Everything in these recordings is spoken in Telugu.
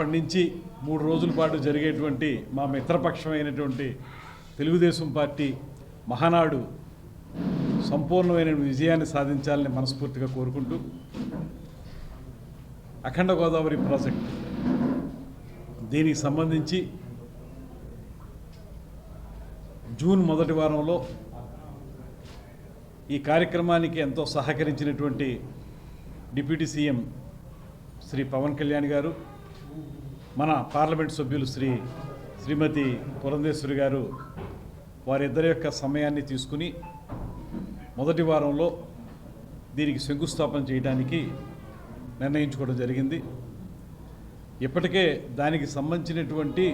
రేపటి నుంచి 3 రోజుల పాటు జరిగేటువంటి మా మిత్రపక్షమైనటువంటి తెలుగుదేశం పార్టీ మహానాడు సంపూర్ణమైన విజయాన్ని సాధించాలని మనస్ఫూర్తిగా కోరుకుంటూ అఖండ గోదావరి ప్రాజెక్ట్ దీనికి సంబంధించి జూన్ మొదటి వారంలో ఈ కార్యక్రమానికి ఎంతో సహకరించినటువంటి డిప్యూటీ సీఎం శ్రీ పవన్ కళ్యాణ్ గారు, మన పార్లమెంట్ సభ్యులు శ్రీమతి పురంధేశ్వరి గారు వారిద్దరి యొక్క సమయాన్ని తీసుకుని మొదటి వారంలో దీనికి శంకుస్థాపన చేయడానికి నిర్ణయించుకోవడం జరిగింది. ఇప్పటికే దానికి సంబంధించినటువంటి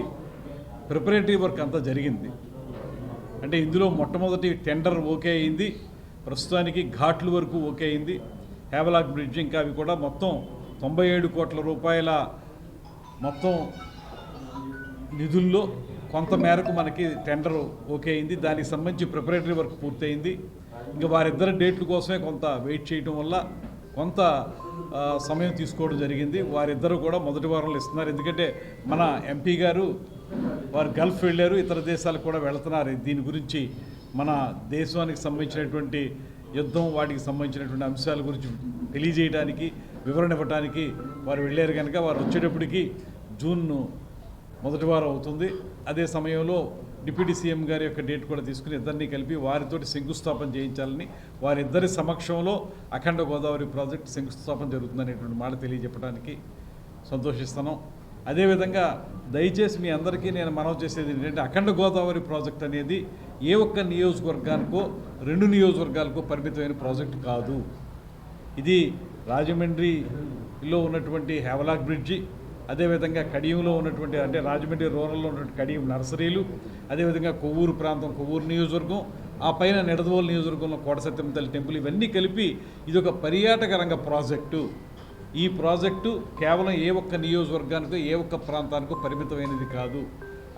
ప్రిపరేటరీ వర్క్ అంతా జరిగింది. అంటే ఇందులో మొట్టమొదటి టెండర్ ఓకే అయింది, ప్రస్తుతానికి ఘాట్ల వరకు ఓకే అయింది. హేవలాక్ బ్రిడ్జ్ ఇంకా అవి కూడా మొత్తం 97 కోట్ల రూపాయల మొత్తం నిధుల్లో కొంత మేరకు మనకి టెండర్ ఓకే అయింది. దానికి సంబంధించి ప్రిపరేటరీ వర్క్ పూర్తయింది. ఇంకా వారిద్దరి డేట్ల కోసమే కొంత వెయిట్ చేయడం వల్ల కొంత సమయం తీసుకోవడం జరిగింది. వారిద్దరూ కూడా మొదటి వారంలో ఇస్తున్నారు. ఎందుకంటే మన ఎంపీ గారు వారు గల్ఫ్ వెళ్ళారు, ఇతర దేశాలకు కూడా వెళుతున్నారు. దీని గురించి మన దేశానికి సంబంధించినటువంటి యుద్ధం, వాటికి సంబంధించినటువంటి అంశాల గురించి తెలియజేయడానికి, వివరణ ఇవ్వడానికి వారు వెళ్ళారు. కనుక వారు వచ్చేటప్పటికి జూన్ మొదటి వారం అవుతుంది. అదే సమయంలో డిప్యూటీ సీఎం గారి యొక్క డేట్ కూడా తీసుకుని ఇద్దరిని కలిపి వారితోటి శంకుస్థాపన చేయించాలని, వారిద్దరి సమక్షంలో అఖండ గోదావరి ప్రాజెక్ట్ శంకుస్థాపన జరుగుతుందనేటువంటి మాట తెలియజెప్పడానికి సంతోషిస్తున్నాం. అదేవిధంగా దయచేసి మీ అందరికీ నేను మనవి చేసేది ఏంటంటే, అఖండ గోదావరి ప్రాజెక్ట్ అనేది ఏ ఒక్క నియోజకవర్గానికో 2 నియోజకవర్గాలకో పరిమితమైన ప్రాజెక్ట్ కాదు. ఇది రాజమండ్రిలో ఉన్నటువంటి హేవలాక్ బ్రిడ్జి, అదేవిధంగా కడియంలో ఉన్నటువంటి అంటే రాజమండ్రి రూరల్లో ఉన్నటువంటి కడియం నర్సరీలు, అదేవిధంగా కొవ్వూరు ప్రాంతం కొవ్వూరు నియోజకవర్గం, ఆ పైన నిడదవోలు నియోజకవర్గంలో కోటసత్యమ్మ తల్లి టెంపుల్, ఇవన్నీ కలిపి ఇది ఒక పర్యాటక రంగ ప్రాజెక్టు. ఈ ప్రాజెక్టు కేవలం ఏ ఒక్క నియోజకవర్గానికో ఏ ఒక్క ప్రాంతానికో పరిమితమైనది కాదు.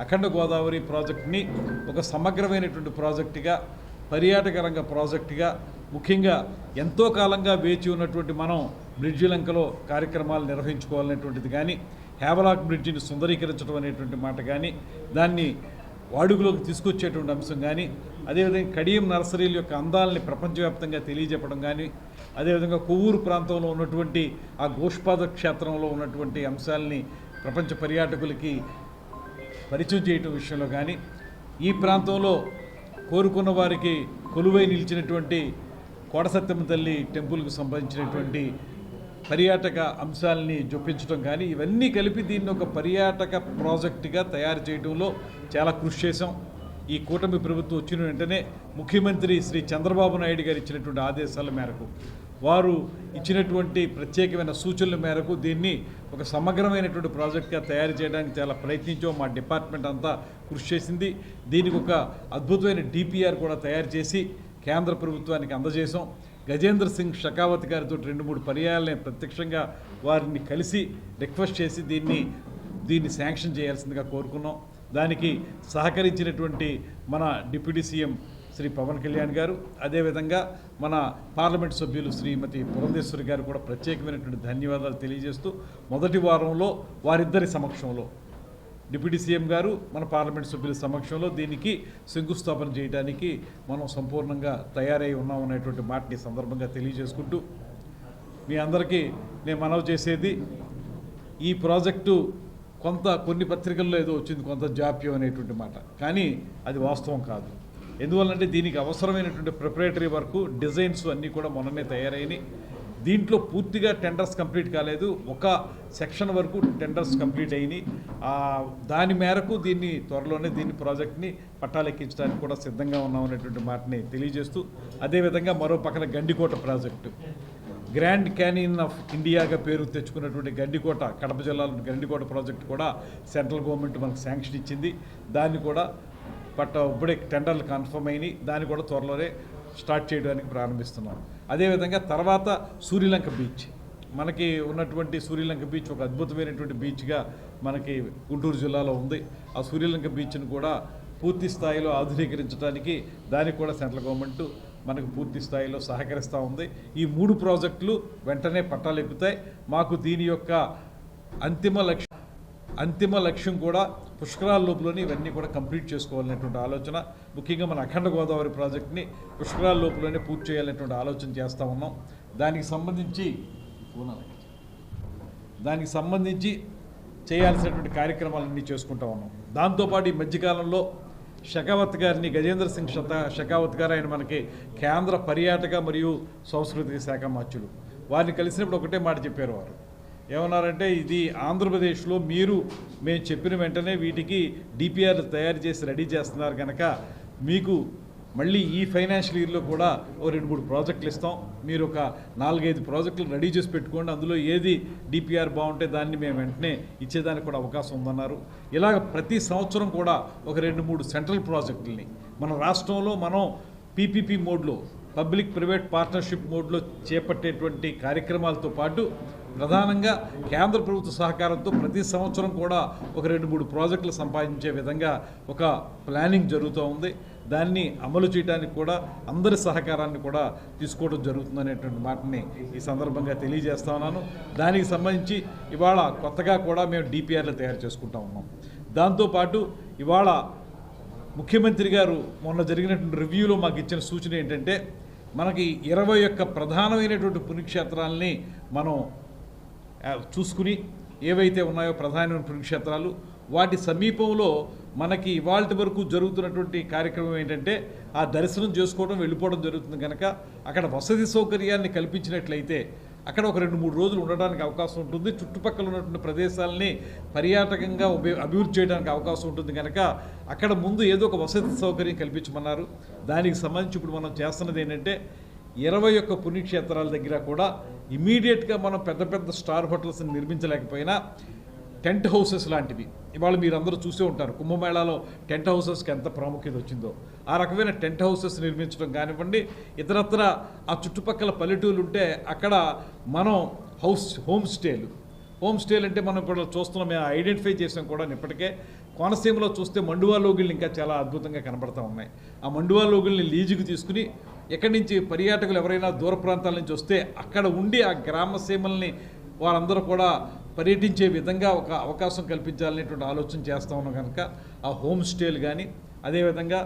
అఖండ గోదావరి ప్రాజెక్టుని ఒక సమగ్రమైనటువంటి ప్రాజెక్టుగా, పర్యాటక రంగ ప్రాజెక్టుగా, ముఖ్యంగా ఎంతో కాలంగా వేచి ఉన్నటువంటి మనం బ్రిడ్జి లంకలో కార్యక్రమాలు నిర్వహించుకోవాలనేటువంటిది కానీ, హేవలాక్ బ్రిడ్జిని సుందరీకరించడం అనేటువంటి మాట కానీ, దాన్ని వాడుకలోకి తీసుకొచ్చేటువంటి అంశం కానీ, అదేవిధంగా కడియం నర్సరీల యొక్క అందాలని ప్రపంచవ్యాప్తంగా తెలియజెప్పడం కానీ, అదేవిధంగా కొవ్వూరు ప్రాంతంలో ఉన్నటువంటి ఆ గోష్పాద క్షేత్రంలో ఉన్నటువంటి అంశాలని ప్రపంచ పర్యాటకులకి పరిచయం చేయటం విషయంలో కానీ, ఈ ప్రాంతంలో కోరుకున్న వారికి కొలువై నిలిచినటువంటి కోటసత్యమ్మ తల్లి టెంపుల్కు సంబంధించినటువంటి పర్యాటక అంశాలని జొప్పించడం కానీ, ఇవన్నీ కలిపి దీన్ని ఒక పర్యాటక ప్రాజెక్టుగా తయారు చేయడంలో చాలా కృషి చేశాం. ఈ కూటమి ప్రభుత్వం వచ్చిన వెంటనే ముఖ్యమంత్రి శ్రీ చంద్రబాబు నాయుడు గారు ఇచ్చినటువంటి ఆదేశాల మేరకు, వారు ఇచ్చినటువంటి ప్రత్యేకమైన సూచనల మేరకు దీన్ని ఒక సమగ్రమైనటువంటి ప్రాజెక్ట్గా తయారు చేయడానికి చాలా ప్రయత్నించాం. మా డిపార్ట్మెంట్ అంతా కృషి చేసింది. దీనికి ఒక అద్భుతమైన డిపిఆర్ కూడా తయారు చేసి కేంద్ర ప్రభుత్వానికి అందజేశాం. గజేంద్ర సింగ్ షెకావత్ గారితో 2-3 పర్యాయాలని ప్రత్యక్షంగా వారిని కలిసి రిక్వెస్ట్ చేసి దీన్ని శాంక్షన్ చేయాల్సిందిగా కోరుకున్నాం. దానికి సహకరించినటువంటి మన డిప్యూటీ సీఎం శ్రీ పవన్ కళ్యాణ్ గారు, అదేవిధంగా మన పార్లమెంట్ సభ్యులు శ్రీమతి పురంధేశ్వరి గారు కూడా ప్రత్యేకమైనటువంటి ధన్యవాదాలు తెలియజేస్తూ, మొదటి వారంలో వారిద్దరి సమక్షంలో డిప్యూటీ సీఎం గారు, మన పార్లమెంట్ సభ్యుల సమక్షంలో దీనికి శంకుస్థాపన చేయడానికి మనం సంపూర్ణంగా తయారై ఉన్నాం అనేటువంటి మాటని సందర్భంగా తెలియజేసుకుంటూ, మీ అందరికీ నేను మనవి చేసేది, ఈ ప్రాజెక్టు కొన్ని పత్రికల్లో ఏదో వచ్చింది కొంత జాప్యం అనేటువంటి మాట, కానీ అది వాస్తవం కాదు. ఎందువల్లంటే దీనికి అవసరమైనటువంటి ప్రిపరేటరీ వర్క్, డిజైన్స్ అన్నీ కూడా మొన్ననే తయారైనవి. దీంట్లో పూర్తిగా టెండర్స్ కంప్లీట్ కాలేదు, ఒక సెక్షన్ వరకు టెండర్స్ కంప్లీట్ అయినాయి. దాని మేరకు త్వరలోనే దీన్ని ప్రాజెక్ట్ని పట్టాలెక్కించడానికి కూడా సిద్ధంగా ఉన్నామనేటువంటి మాటని తెలియజేస్తూ, అదేవిధంగా మరో పక్కన Gandikota project, Grand Canyon of ఇండియాగా పేరు తెచ్చుకున్నటువంటి గండికోట, కడప జిల్లాలో గండికోట ప్రాజెక్టు కూడా సెంట్రల్ గవర్నమెంట్ మనకు శాంక్షన్ ఇచ్చింది. దాన్ని కూడా ఇప్పుడే టెండర్లు కన్ఫర్మ్ అయినాయి. దాన్ని కూడా త్వరలోనే స్టార్ట్ చేయడానికి ప్రారంభిస్తున్నాం. అదేవిధంగా తర్వాత సూర్యలంక బీచ్, మనకి ఉన్నటువంటి సూర్యలంక బీచ్ ఒక అద్భుతమైనటువంటి బీచ్గా మనకి గుంటూరు జిల్లాలో ఉంది. ఆ సూర్యలంక బీచ్ను కూడా పూర్తి స్థాయిలో ఆధునీకరించడానికి దానికి కూడా సెంట్రల్ గవర్నమెంట్ మనకు పూర్తి స్థాయిలో సహకరిస్తూ ఉంది. ఈ 3 ప్రాజెక్టులు వెంటనే పట్టాలెక్కుతాయి. మాకు దీని యొక్క అంతిమ లక్ష్యం అంతిమ లక్ష్యం కూడా పుష్కరాల లోపులోనే ఇవన్నీ కూడా కంప్లీట్ చేసుకోవాలనేటువంటి ఆలోచన. ముఖ్యంగా మన అఖండ గోదావరి ప్రాజెక్ట్ని పుష్కరాల లోపులోనే పూర్తి చేయాలనేటువంటి ఆలోచన చేస్తూ ఉన్నాం. దానికి సంబంధించి చేయాల్సినటువంటి కార్యక్రమాలన్నీ చేసుకుంటూ ఉన్నాం. దాంతోపాటు ఈ మధ్యకాలంలో షెకావత్ గారిని, గజేంద్ర సింగ్ షెకావత్ గారు, ఆయన మనకి కేంద్ర పర్యాటక మరియు సాంస్కృతిక శాఖ మంత్రులు, వారిని కలిసినప్పుడు ఒకటే మాట చెప్పారు. వారు ఏమన్నారంటే, ఇది ఆంధ్రప్రదేశ్లో మేము చెప్పిన వెంటనే వీటికి డిపిఆర్లు తయారు చేసి రెడీ చేస్తున్నారు కనుక మీకు మళ్ళీ ఈ ఫైనాన్షియల్ ఇయర్లో కూడా ఓ 2-3 ప్రాజెక్టులు ఇస్తాం, మీరు ఒక 4-5 ప్రాజెక్టులు రెడీ చేసి పెట్టుకోండి, అందులో ఏది డిపిఆర్ బాగుంటే దాన్ని మేము వెంటనే ఇచ్చేదానికి కూడా అవకాశం ఉందన్నారు. ఇలాగ ప్రతి సంవత్సరం కూడా ఒక 2-3 సెంట్రల్ ప్రాజెక్టులని మన రాష్ట్రంలో మనం పీపీపీ మోడ్లో, పబ్లిక్ ప్రైవేట్ పార్ట్నర్షిప్ మోడ్లో చేపట్టేటువంటి కార్యక్రమాలతో పాటు ప్రధానంగా కేంద్ర ప్రభుత్వ సహకారంతో ప్రతి సంవత్సరం కూడా ఒక 2-3 ప్రాజెక్టులు సంపాదించే విధంగా ఒక ప్లానింగ్ జరుగుతూ ఉంది. దాన్ని అమలు చేయడానికి కూడా అందరి సహకారాన్ని కూడా తీసుకోవడం జరుగుతుందనేటువంటి మాటని ఈ సందర్భంగా తెలియజేస్తా ఉన్నాను. దానికి సంబంధించి ఇవాళ కొత్తగా కూడా మేము డిపిఆర్లు తయారు చేసుకుంటా ఉన్నాం. దాంతోపాటు ఇవాళ ముఖ్యమంత్రి గారు మొన్న జరిగినటువంటి రివ్యూలో మాకు ఇచ్చిన సూచన ఏంటంటే, మనకి 21 ప్రధానమైనటువంటి పుణ్యక్షేత్రాలని మనం చూసుకుని, ఏవైతే ఉన్నాయో ప్రధానమైన పుణ్యక్షేత్రాలు, వాటి సమీపంలో మనకి ఇవాళ వరకు జరుగుతున్నటువంటి కార్యక్రమం ఏంటంటే, ఆ దర్శనం చేసుకోవడం, వెళ్ళిపోవడం జరుగుతుంది కనుక అక్కడ వసతి సౌకర్యాన్ని కల్పించినట్లయితే అక్కడ ఒక 2-3 రోజులు ఉండడానికి అవకాశం ఉంటుంది. చుట్టుపక్కల ఉన్నటువంటి ప్రదేశాలని పర్యాటకంగా అభివృద్ధి చేయడానికి అవకాశం ఉంటుంది కనుక అక్కడ ముందు ఏదో ఒక వసతి సౌకర్యం కల్పించమన్నారు. దానికి సంబంధించి ఇప్పుడు మనం చేస్తున్నది ఏంటంటే, 21 పుణ్యక్షేత్రాల దగ్గర కూడా ఇమీడియట్గా మనం పెద్ద స్టార్ హోటల్స్ని నిర్మించలేకపోయినా టెంట్ హౌసెస్ లాంటివి, ఇవాళ మీరందరూ చూసే ఉంటారు కుంభమేళాలో టెంట్ హౌసెస్కి ఎంత ప్రాముఖ్యత వచ్చిందో, ఆ రకమైన టెంట్ హౌసెస్ నిర్మించడం కానివ్వండి, ఇతరత్ర ఆ చుట్టుపక్కల పల్లెటూళ్ళు ఉంటే అక్కడ మనం హోమ్ స్టేలు అంటే మనం కూడా చూస్తున్నాం, మేము ఐడెంటిఫై చేసాం కూడా. ఇప్పటికే కోనసీమలో చూస్తే మండువా లోగిళ్ళు ఇంకా చాలా అద్భుతంగా కనబడతా ఉన్నాయి. ఆ మండువా లోగిళ్ళని లీజుకు తీసుకుని ఎక్కడి నుంచి పర్యాటకులు ఎవరైనా దూర ప్రాంతాల నుంచి వస్తే అక్కడ ఉండి ఆ గ్రామ సీమల్ని వారందరూ కూడా పర్యటించే విధంగా ఒక అవకాశం కల్పించాలనేటువంటి ఆలోచన చేస్తూ ఉన్నాం కనుక ఆ హోమ్ స్టేలు కానీ, అదేవిధంగా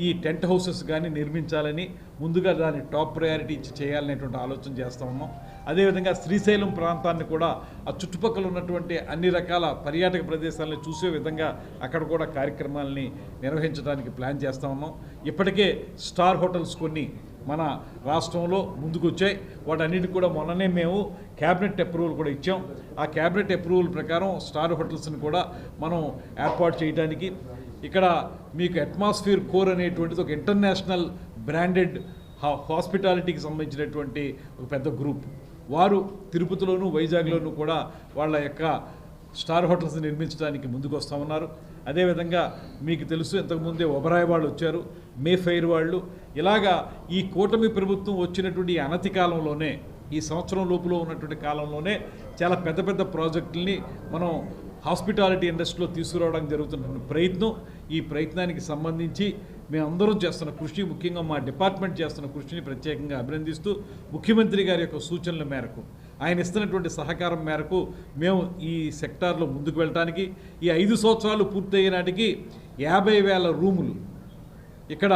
ఈ టెంట్ హౌసెస్ కానీ నిర్మించాలని ముందుగా దాన్ని టాప్ ప్రయారిటీ ఇచ్చి చేయాలనేటువంటి ఆలోచన చేస్తూ ఉన్నాం. అదేవిధంగా శ్రీశైలం ప్రాంతాన్ని కూడా ఆ చుట్టుపక్కల ఉన్నటువంటి అన్ని రకాల పర్యాటక ప్రదేశాలను చూసే విధంగా అక్కడ కూడా కార్యక్రమాలని నిర్వహించడానికి ప్లాన్ చేస్తూ ఉన్నాం. ఇప్పటికే స్టార్ హోటల్స్ కొన్ని మన రాష్ట్రంలో ముందుకు వచ్చాయి. వాటన్నిటికి కూడా మొన్ననే మేము క్యాబినెట్ అప్రూవల్ కూడా ఇచ్చాం. ఆ క్యాబినెట్ అప్రూవల్ ప్రకారం స్టార్ హోటల్స్ని కూడా మనం ఏర్పాటు చేయడానికి, ఇక్కడ మీకు అట్మాస్ఫియర్ కోర్ అనేటువంటిది ఒక ఇంటర్నేషనల్ బ్రాండెడ్ హాస్పిటాలిటీకి సంబంధించినటువంటి ఒక పెద్ద గ్రూప్, వారు తిరుపతిలోను వైజాగ్లోనూ కూడా వాళ్ళ యొక్క స్టార్ హోటల్స్ నిర్మించడానికి ముందుకు వస్తూ ఉన్నారు. అదేవిధంగా మీకు తెలుసు, ఇంతకుముందే ఒబరాయ్ వాళ్ళు వచ్చారు, మేఫైర్ వాళ్ళు. ఇలాగా ఈ కూటమి ప్రభుత్వం వచ్చినటువంటి అనతి కాలంలోనే, ఈ సంవత్సరం లోపల ఉన్నటువంటి కాలంలోనే చాలా పెద్ద ప్రాజెక్టుల్ని మనం హాస్పిటాలిటీ ఇండస్ట్రీలో తీసుకురావడానికి జరుగుతున్న ప్రయత్నం, ఈ ప్రయత్నానికి సంబంధించి మేమందరం చేస్తున్న కృషి, ముఖ్యంగా మా డిపార్ట్మెంట్ చేస్తున్న కృషిని ప్రత్యేకంగా అభినందిస్తూ, ముఖ్యమంత్రి గారి యొక్క సూచనల మేరకు, ఆయన ఇస్తున్నటువంటి సహకారం మేరకు మేము ఈ సెక్టార్లో ముందుకు వెళ్ళటానికి, ఈ 5 సంవత్సరాలు పూర్తయ్యే నాటికి 50,000 రూములు ఇక్కడ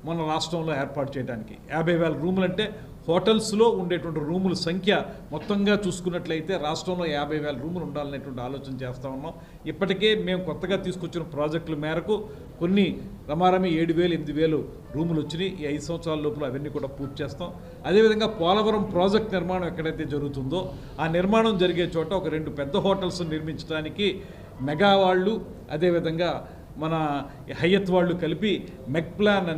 మన రాష్ట్రంలో ఏర్పాటు చేయడానికి. 50,000 రూములు అంటే హోటల్స్లో ఉండేటువంటి రూముల సంఖ్య మొత్తంగా చూసుకున్నట్లయితే రాష్ట్రంలో 50,000 రూములు ఉండాలనేటువంటి ఆలోచన చేస్తూ ఉన్నాం. ఇప్పటికే మేము కొత్తగా తీసుకొచ్చిన ప్రాజెక్టుల మేరకు కొన్ని రమారమి 7,000, 8,000 రూములు వచ్చినాయి. ఈ 5 సంవత్సరాల లోపల అవన్నీ కూడా పూర్తి చేస్తాం. అదేవిధంగా పోలవరం ప్రాజెక్ట్ నిర్మాణం ఎక్కడైతే జరుగుతుందో ఆ నిర్మాణం జరిగే చోట ఒక 2 పెద్ద హోటల్స్ నిర్మించడానికి మెగా వాళ్ళు, అదేవిధంగా మన హయత్ వాళ్ళు కలిపి మెక్లాన్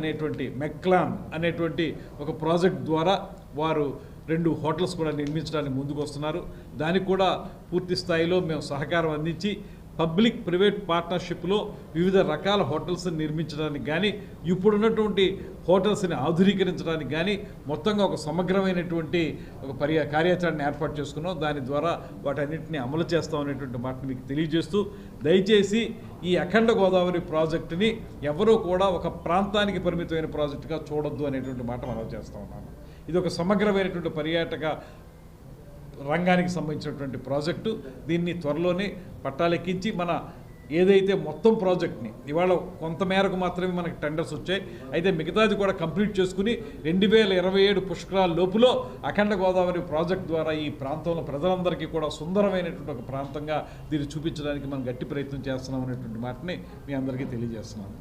అనేటువంటి ఒక ప్రాజెక్ట్ ద్వారా వారు 2 హోటల్స్ కూడా నిర్మించడానికి ముందుకు వస్తున్నారు. దానికి కూడా పూర్తి స్థాయిలో మేము సహకారం అందించి పబ్లిక్ ప్రైవేట్ పార్ట్నర్షిప్లో వివిధ రకాల హోటల్స్ని నిర్మించడానికి కానీ, ఇప్పుడున్నటువంటి హోటల్స్ని ఆధునీకరించడానికి కానీ మొత్తంగా ఒక సమగ్రమైనటువంటి ఒక కార్యాచరణ ఏర్పాటు చేసుకున్నాం. దాని ద్వారా వాటన్నింటినీ అమలు చేస్తామనేటువంటి మాటను మీకు తెలియజేస్తూ, దయచేసి ఈ అఖండ గోదావరి ప్రాజెక్టుని ఎవరూ కూడా ఒక ప్రాంతానికి పరిమితమైన ప్రాజెక్టుగా చూడొద్దు అనేటువంటి మాట మనం చేస్తూ ఉన్నాను. ఇది ఒక సమగ్రమైనటువంటి పర్యాటక రంగానికి సంబంధించినటువంటి ప్రాజెక్టు. దీన్ని త్వరలోనే పట్టాలెక్కించి మన ఏదైతే మొత్తం ప్రాజెక్ట్ని ఇవాళ కొంతమేరకు మాత్రమే మనకి టెండర్స్ వచ్చాయి, అయితే మిగతాది కూడా కంప్లీట్ చేసుకుని 2027 పుష్కరాల లోపులో అఖండ గోదావరి ప్రాజెక్ట్ ద్వారా ఈ ప్రాంతంలో ప్రజలందరికీ కూడా సుందరమైనటువంటి ఒక ప్రాంతంగా దీన్ని చూపించడానికి మనం గట్టి ప్రయత్నం చేస్తున్నాం అనేటువంటి మాటని మీ అందరికీ తెలియజేస్తున్నాను.